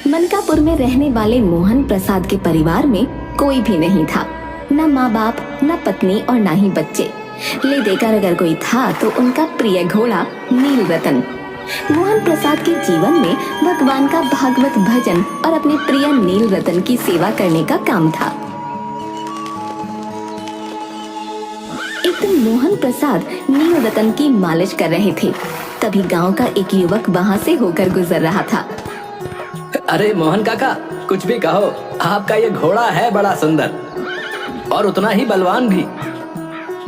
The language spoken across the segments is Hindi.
मनकापुर में रहने वाले मोहन प्रसाद के परिवार में कोई भी नहीं था। न माँ बाप, न पत्नी और न ही बच्चे। ले देकर अगर कोई था तो उनका प्रिय घोड़ा नील रतन। मोहन प्रसाद के जीवन में भगवान का भागवत भजन और अपने प्रिय नील रतन की सेवा करने का काम था। एक दिन मोहन प्रसाद नील रतन की मालिश कर रहे थे। तभी गांव का एक युवक वहां से होकर गुजर रहा था। अरे मोहन काका, कुछ भी कहो, आपका ये घोड़ा है बड़ा सुंदर और उतना ही बलवान भी।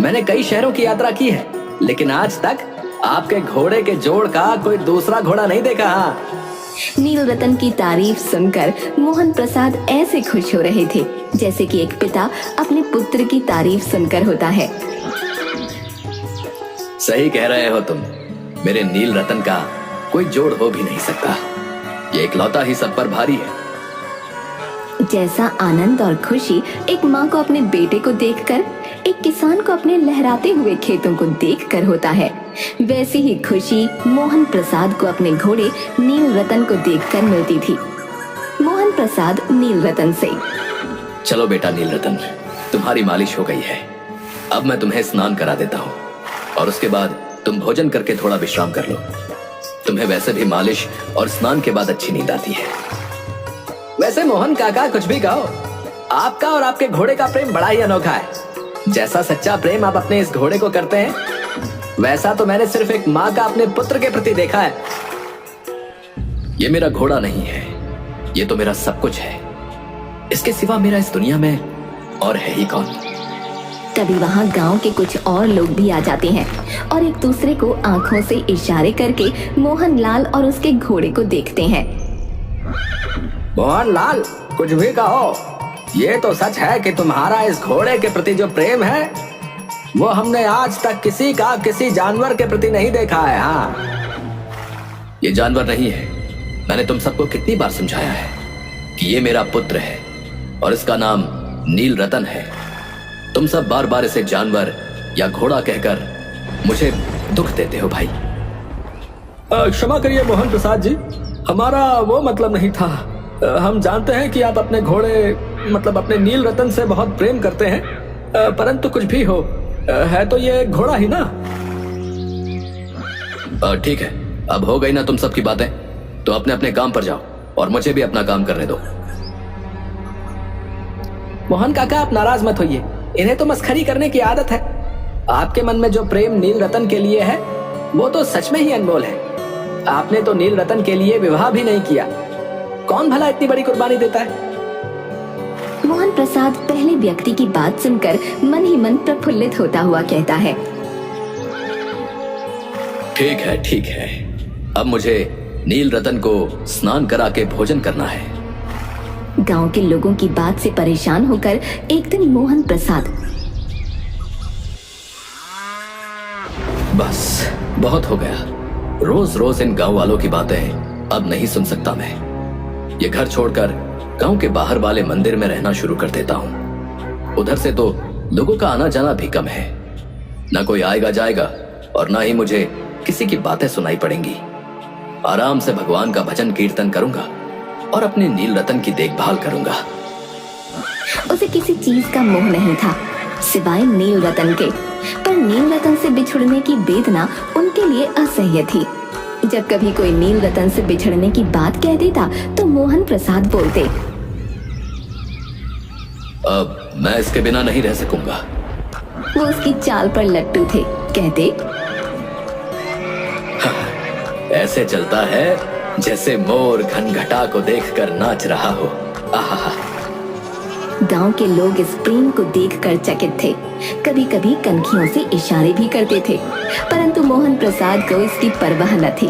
मैंने कई शहरों की यात्रा की है, लेकिन आज तक आपके घोड़े के जोड़ का कोई दूसरा घोड़ा नहीं देखा। हाँ। नील रतन की तारीफ सुनकर मोहन प्रसाद ऐसे खुश हो रहे थे जैसे कि एक पिता अपने पुत्र की तारीफ सुनकर होता है। सही कह रहे हो तुम, मेरे नील रतन का कोई जोड़ हो भी नहीं सकता। ये इकलौता ही सब पर भारी है। जैसा आनंद और खुशी एक माँ को अपने बेटे को देखकर, एक किसान को अपने लहराते हुए खेतों को देखकर होता है, वैसी ही खुशी मोहन प्रसाद को अपने घोड़े नील रतन को देखकर मिलती थी। मोहन प्रसाद नील रतन से, चलो बेटा नील रतन, तुम्हारी मालिश हो गई है। अब मैं तुम्हें स्नान करा देता हूँ और उसके बाद तुम भोजन करके थोड़ा विश्राम कर लो। तुम्हें वैसे भी मालिश और स्नान के बाद अच्छी नींद आती है। वैसे मोहन काका, कुछ भी कहो, आपका और आपके घोड़े का प्रेम बड़ा ही अनोखा है। जैसा सच्चा प्रेम आप अपने इस घोड़े को करते हैं, वैसा तो मैंने सिर्फ एक माँ का अपने पुत्र के प्रति देखा है। ये मेरा घोड़ा नहीं है, ये तो मेरा सब कुछ है। इसके सिवा मेरा इस दुनिया में और है ही कौन। तभी वहाँ गांव के कुछ और लोग भी आ जाते हैं और एक दूसरे को आंखों से इशारे करके मोहन लाल और उसके घोड़े को देखते हैं। मोहन लाल, कुछ भी कहो, ये तो सच है कि तुम्हारा इस घोड़े के प्रति जो प्रेम है वो हमने आज तक किसी का किसी जानवर के प्रति नहीं देखा है। हाँ, ये जानवर नहीं है। मैंने तुम सबको कितनी बार समझाया है कि ये मेरा पुत्र है और इसका नाम नील रतन है। तुम सब बार बार इसे जानवर या घोड़ा कहकर मुझे दुख देते हो भाई। क्षमा करिए मोहन प्रसाद जी, हमारा वो मतलब नहीं था। हम जानते हैं कि आप अपने घोड़े मतलब अपने नील रतन से बहुत प्रेम करते हैं, परंतु कुछ भी हो, है तो ये घोड़ा ही ना। ठीक है, अब हो गई ना तुम सबकी बातें, तो अपने अपने काम पर जाओ और मुझे भी अपना काम करने दो। मोहन काका, आप नाराज मत होइए, इन्हें तो मस्खरी करने की आदत है। आपके मन में जो प्रेम नील रतन के लिए है वो तो सच में ही अनमोल है। आपने तो नील रतन के लिए विवाह भी नहीं किया। कौन भला इतनी बड़ी कुर्बानी देता है। मोहन प्रसाद पहले व्यक्ति की बात सुनकर मन ही मन प्रफुल्लित होता हुआ कहता है, ठीक है ठीक है, अब मुझे नील रतन को स्नान करा के भोजन करना है। गांव के लोगों की बात से परेशान होकर एक दिन मोहन प्रसाद, बस बहुत हो गया, रोज रोज इन गांव वालों की बातें अब नहीं सुन सकता मैं। ये घर छोड़कर गांव के बाहर वाले मंदिर में रहना शुरू कर देता हूँ। उधर से तो लोगों का आना जाना भी कम है, ना कोई आएगा जाएगा और ना ही मुझे किसी की बातें सुनाई पड़ेंगी। आराम से भगवान का भजन कीर्तन करूंगा और अपने नील रतन की देखभाल करूंगा। उसे किसी चीज का मोह नहीं था सिवाय नील रतन के, पर नील रतन से बिछड़ने की वेदना उनके लिए असह्य थी। जब कभी कोई नील रतन से बिछड़ने की बात कह देता तो मोहन प्रसाद बोलते, अब मैं इसके बिना नहीं रह सकूंगा। वो उसकी चाल पर लट्टू थे, कहते, ऐसे चलता है जैसे मोर घनघटा को देखकर नाच रहा हो। आहा। गांव के लोग इस प्रेम को देखकर चकित थे। कभी कभी कनखियों से इशारे भी करते थे, परंतु मोहन प्रसाद को इसकी परवाह न थी।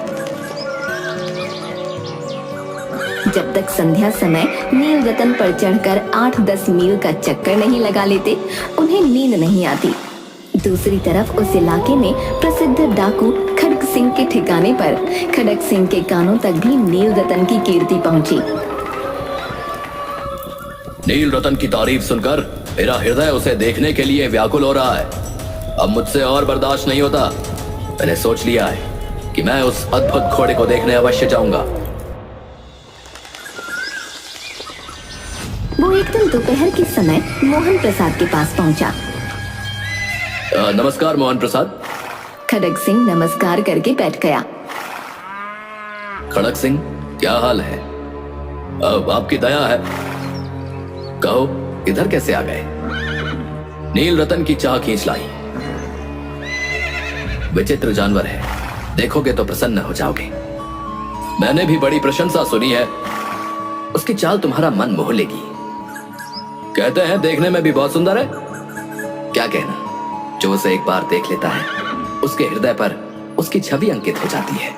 जब तक संध्या समय नील रतन पर चढ़कर 8-10 मील का चक्कर नहीं लगा लेते, उन्हें नींद नहीं आती। दूसरी तरफ उस इलाके में प्रसिद्ध डाकू खड़क सिंह के ठिकाने पर खड़क सिंह के कानों तक भी नील रतन की कीर्ति पहुंची। नील रतन की तारीफ सुनकर मेरा हृदय उसे देखने के लिए व्याकुल हो रहा है। अब मुझसे और बर्दाश्त नहीं होता। मैंने सोच लिया है कि मैं उस अद्भुत घोड़े को देखने अवश्य जाऊंगा। एक दिन दोपहर के समय मोहन प्रसाद के पास पहुंचा। नमस्कार मोहन प्रसाद। खड़ग सिंह नमस्कार करके बैठ गया। खड़ग सिंह, क्या हाल है? अब आपकी दया है। कहो, इधर कैसे आ गए? नील रतन की चाह खींच लाई। विचित्र जानवर है, देखोगे तो प्रसन्न हो जाओगे। मैंने भी बड़ी प्रशंसा सुनी है। उसकी चाल तुम्हारा मन मोह लेगी। कहते हैं देखने में भी बहुत सुंदर है। क्या कहना, जो उसे एक बार देख लेता है उसके हृदय पर उसकी छवि अंकित हो जाती है।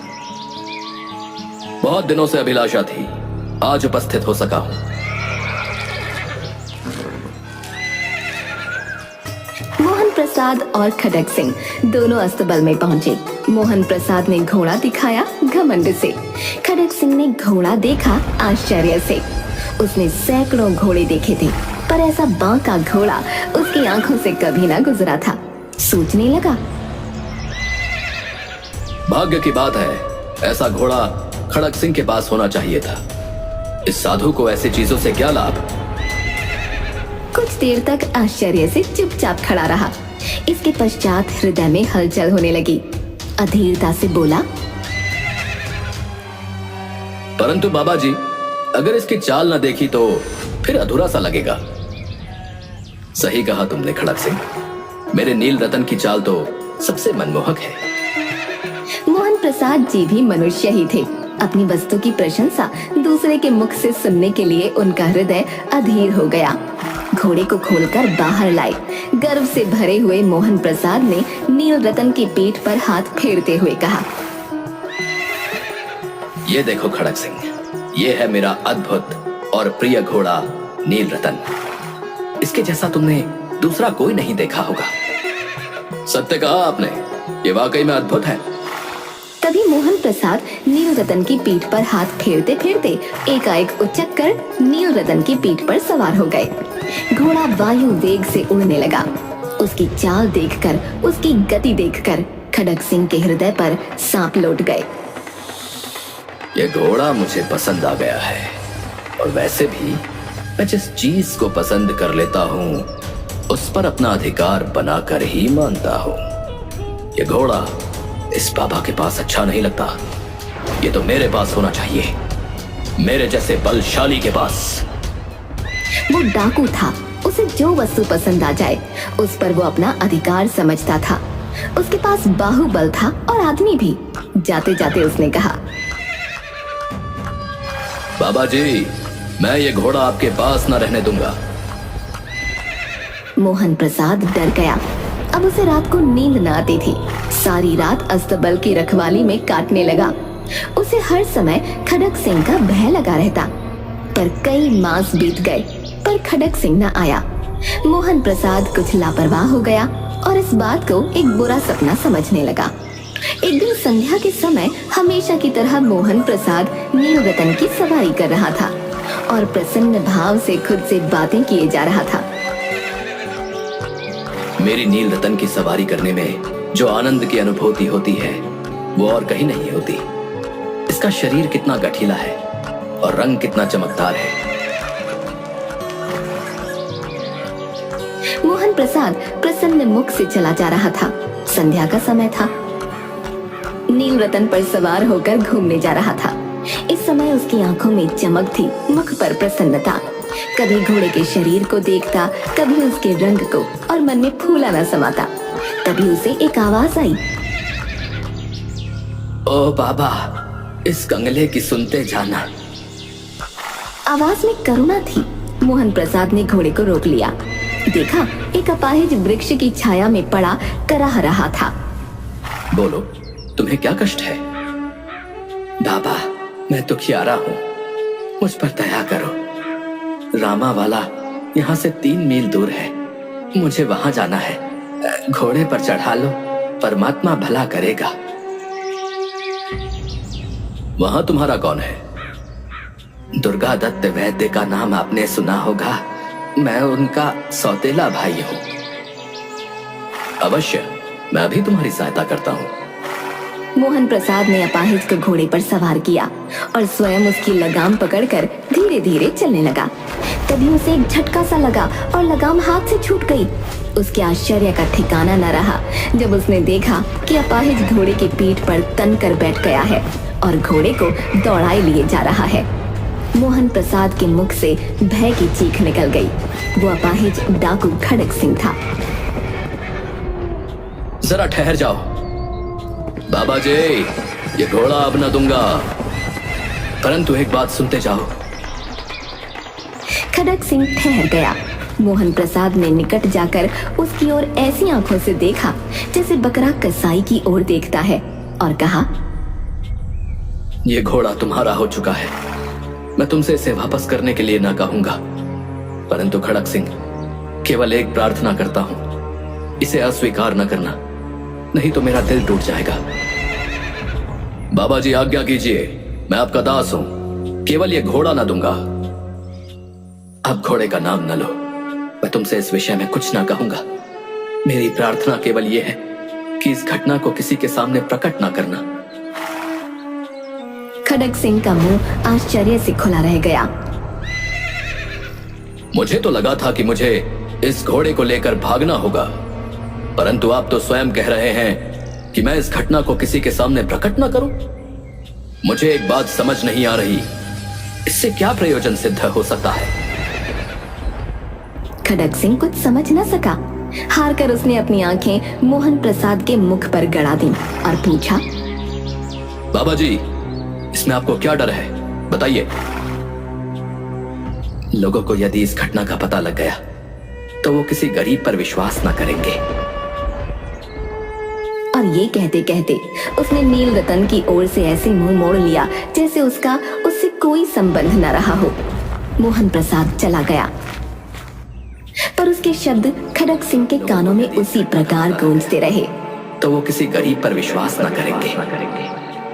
बहुत दिनों से अभिलाषा थी, आज उपस्थित हो सका हूं। मोहन प्रसाद और खड़ग सिंह दोनों अस्तबल में पहुंचे। मोहन प्रसाद ने घोड़ा दिखाया घमंड से, खड़ग सिंह ने घोड़ा देखा आश्चर्य से। उसने सैकड़ों घोड़े देखे थे, पर ऐसा बांका घोड़ा उसकी आंखों से कभी ना गुजरा था। सोचने लगा, भाग्य की बात है, ऐसा घोड़ा खड़ग सिंह के पास होना चाहिए था। इस साधु को ऐसी चीजों से क्या लाभ? कुछ देर तक आश्चर्य से चुपचाप खड़ा रहा। इसके पश्चात हृदय में हलचल होने लगी। अधीरता से बोला, परंतु बाबा जी, अगर इसकी चाल न देखी तो फिर अधूरा सा लगेगा। सही कहा तुमने खड़ग सिंह, मेरे नील रतन की चाल तो सबसे मनमोहक है। मोहन प्रसाद जी भी मनुष्य ही थे। अपनी वस्तु की प्रशंसा दूसरे के मुख से सुनने के लिए उनका हृदय अधीर हो गया। घोड़े को खोलकर बाहर लाए। गर्व से भरे हुए मोहन प्रसाद ने नील रतन की पीठ पर हाथ फेरते हुए कहा, ये देखो खड़ग सिंह, ये है मेरा अद्भुत और प्रिय घोड़ा नील रतन। इसके जैसा तुमने दूसरा कोई नहीं देखा होगा। सत्य कहा आपने, ये वाकई में अद्भुत है। तभी मोहन प्रसाद नील रतन की पीठ पर हाथ फेरते फेरते एकाएक उचक कर नील रतन की पीठ पर सवार हो गए। घोड़ा वायु वेग से उड़ने लगा। उसकी चाल देखकर, उसकी गति देखकर खड़ग सिंह के हृदय पर सांप लौट गए। ये घोड़ा मुझे पसंद आ गया है, और वैसे भी मैं जिस चीज को पसंद कर लेता हूँ उस पर अपना अधिकार बनाकर ही मानता हूँ। ये घोड़ा इस बाबा के पास अच्छा नहीं लगता, ये तो मेरे पास होना चाहिए, मेरे जैसे बलशाली के पास। वो डाकू था, उसे जो वस्तु पसंद आ जाए उस पर वो अपना अधिकार समझता था। उसके पास बाहुबल था और आदमी भी। जाते जाते उसने कहा, बाबा जी, मैं ये घोड़ा आपके पास न रहने दूंगा। मोहन प्रसाद डर गया। अब उसे रात को नींद न आती थी। सारी रात अस्तबल की रखवाली में काटने लगा। उसे हर समय खड़ग सिंह का भय लगा रहता। पर कई मास बीत गए, पर खड़ग सिंह न आया। मोहन प्रसाद कुछ लापरवाह हो गया और इस बात को एक बुरा सपना समझने लगा। एक दिन संध्या के समय हमेशा की तरह मोहन प्रसाद नील रतन की सवारी कर रहा था और प्रसन्न भाव से खुद से बातें किए जा रहा था। मेरी नील रतन की सवारी करने में जो आनंद की अनुभूति होती है वो और कहीं नहीं होती। इसका शरीर कितना गठीला है और रंग कितना चमकदार है। मोहन प्रसाद प्रसन्न मुख से चला जा रहा था। संध्या का समय था। नील रतन पर सवार होकर घूमने जा रहा था। इस समय उसकी आंखों में चमक थी, मुख पर प्रसन्नता। कभी घोड़े के शरीर को देखता, कभी उसके रंग को, और मन में फूला न समाता। तभी उसे एक आवाज आई, ओ बाबा, इस कंगले की सुनते जाना। आवाज में करुणा थी। मोहन प्रसाद ने घोड़े को रोक लिया। देखा, एक अपाहिज वृक्ष की छाया में पड़ा कराह रहा था। बोलो, तुम्हें क्या कष्ट है? बाबा, मैं दुखियारा हूँ, मुझ पर दया करो। रामा वाला यहाँ से 3 मील दूर है, मुझे वहां जाना है। घोड़े पर चढ़ा लो, परमात्मा भला करेगा। वहां तुम्हारा कौन है? दुर्गा दत्त वैद्य का नाम आपने सुना होगा, मैं उनका सौतेला भाई हूं। अवश्य, मैं भी तुम्हारी सहायता करता हूं। मोहन प्रसाद ने अपाहिज को घोड़े पर सवार किया और स्वयं उसकी लगाम पकड़कर धीरे धीरे चलने लगा। तभी उसे एक झटका सा लगा और लगाम हाथ से छूट गई। उसके आश्चर्य का ठिकाना न रहा जब उसने देखा कि अपाहिज घोड़े की पीठ पर तन कर बैठ गया है और घोड़े को दौड़ाए लिए जा रहा है। मोहन प्रसाद के मुख से भय की चीख निकल गई। वो अपाहिज डाकू खड़क सिंह था। जरा ठहर जाओ बाबा जी, ये घोड़ा अब न दूंगा, परंतु एक बात सुनते जाओ। खड़क सिंह ठहर गया। मोहन प्रसाद ने निकट जाकर उसकी ओर ऐसी आंखों से देखा जैसे बकरा कसाई की ओर देखता है और कहा, ये घोड़ा तुम्हारा हो चुका है। मैं तुमसे इसे वापस करने के लिए ना कहूंगा, परंतु खड़क सिंह, केवल एक प्रार्थना करता हूं, इसे अस्वीकार न करना, नहीं तो मेरा दिल टूट जाएगा। बाबा जी आज्ञा कीजिए, मैं आपका दास हूं, केवल ये घोड़ा ना दूंगा। अब घोड़े का नाम न लो, मैं तुमसे इस विषय में कुछ ना कहूंगा। मेरी प्रार्थना केवल यह है कि इस घटना को किसी के सामने प्रकट ना करना। खड़क सिंह का मुंह आश्चर्य से खुला रह गया। मुझे तो लगा था कि मुझे इस घोड़े को लेकर भागना होगा, परंतु आप तो स्वयं कह रहे हैं कि मैं इस घटना को किसी के सामने प्रकट ना करूं। मुझे एक बात समझ नहीं आ रही, इससे क्या प्रयोजन सिद्ध हो सकता है? खड़क सिंह कुछ समझ न सका। हार कर उसने अपनी आंखें मोहन प्रसाद के मुख पर गड़ा दी और पूछा, बाबा जी, इसमें आपको क्या डर है, बताइए। लोगों को यदि इस घटना का पता लग गया तो वो किसी गरीब पर विश्वास न करेंगे। और ये कहते कहते उसने नील रतन की ओर से ऐसे मुंह मोड़ लिया जैसे उसका उससे कोई संबंध न रहा हो। मोहन प्रसाद चला गया, पर उसके शब्द खड़क सिंह के कानों में उसी प्रकार गूंजते रहे। तो वो किसी गरीब पर विश्वास न करेंगे।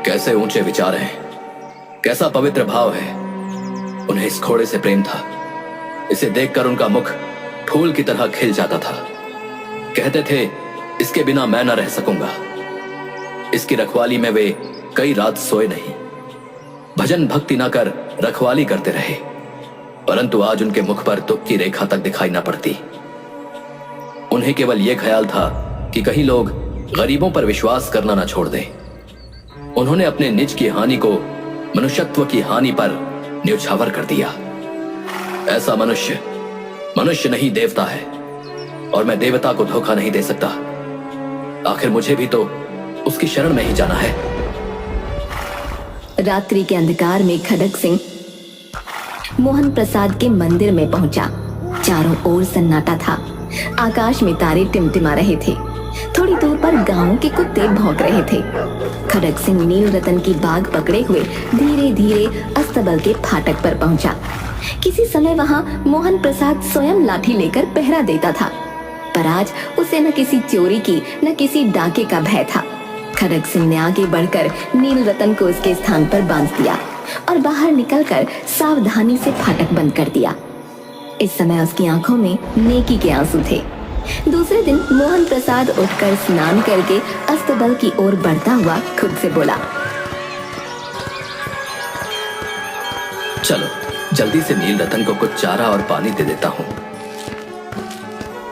कैसे ऊंचे विचार हैं, कैसा पवित्र भाव है। उन्हें इस घोड़े से प्रेम था। इसे देखकर उनका मुख फूल की तरह खिल जाता था। कहते थे, इसके बिना मैं न रह सकूंगा। इसकी रखवाली में वे कई रात सोए नहीं, भजन भक्ति न कर रखवाली करते रहे, परंतु आज उनके मुख पर दुख की रेखा तक दिखाई न पड़ती। उन्हें केवल यह ख्याल था कि कहीं लोग गरीबों पर विश्वास करना न छोड़ दें। उन्होंने अपने निज की हानि को मनुष्यत्व की हानि पर न्यौछावर कर दिया। ऐसा मनुष्य मनुष्य नहीं देवता है, और मैं देवता को धोखा नहीं दे सकता। आखिर मुझे भी तो उसकी शरण में ही जाना है। रात्रि के अंधकार में खड़क सिंह मोहन प्रसाद के मंदिर में पहुंचा। चारों ओर सन्नाटा था। आकाश में तारे टिमटिमा रहे थे। थोड़ी दूर पर गांवों के कुत्ते भौंक रहे थे। खड़क सिंह नील रतन की बाग पकड़े हुए धीरे धीरे अस्तबल के फाटक पर पहुंचा। किसी समय वहां मोहन प्रसाद स्वयं लाठी लेकर पहरा देता था, पर आज उसे न किसी चोरी की न किसी डाके का भय था। खड़क सिंह ने आगे बढ़कर नील रतन को उसके स्थान पर बांध दिया और बाहर निकलकर सावधानी से फाटक बंद कर दिया। इस समय उसकी आंखों में नेकी के आंसू थे। दूसरे दिन मोहन प्रसाद उठकर स्नान करके अस्तबल की ओर बढ़ता हुआ खुद से बोला, चलो जल्दी से नील रतन को कुछ चारा और पानी दे देता हूँ।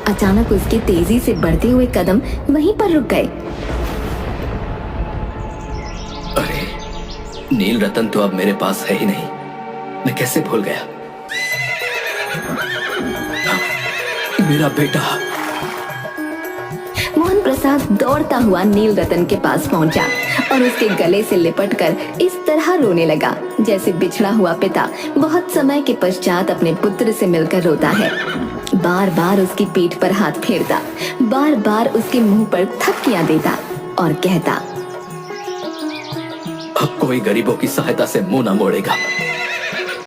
अचानक उसके तेजी से बढ़ते हुए कदम वहीं पर रुक गए। अरे, नील रतन तो अब मेरे पास है ही नहीं। मैं कैसे भूल गया। मेरा बेटा। मोहन प्रसाद दौड़ता हुआ नील रतन के पास पहुंचा और उसके गले से लिपटकर इस तरह रोने लगा जैसे बिछड़ा हुआ पिता बहुत समय के पश्चात अपने पुत्र से मिलकर रोता है। बार बार उसकी पीठ पर हाथ फेरता, बार बार उसके मुंह पर थपकियां देता और कहता, अब कोई गरीबों की सहायता से मुंह न मोड़ेगा।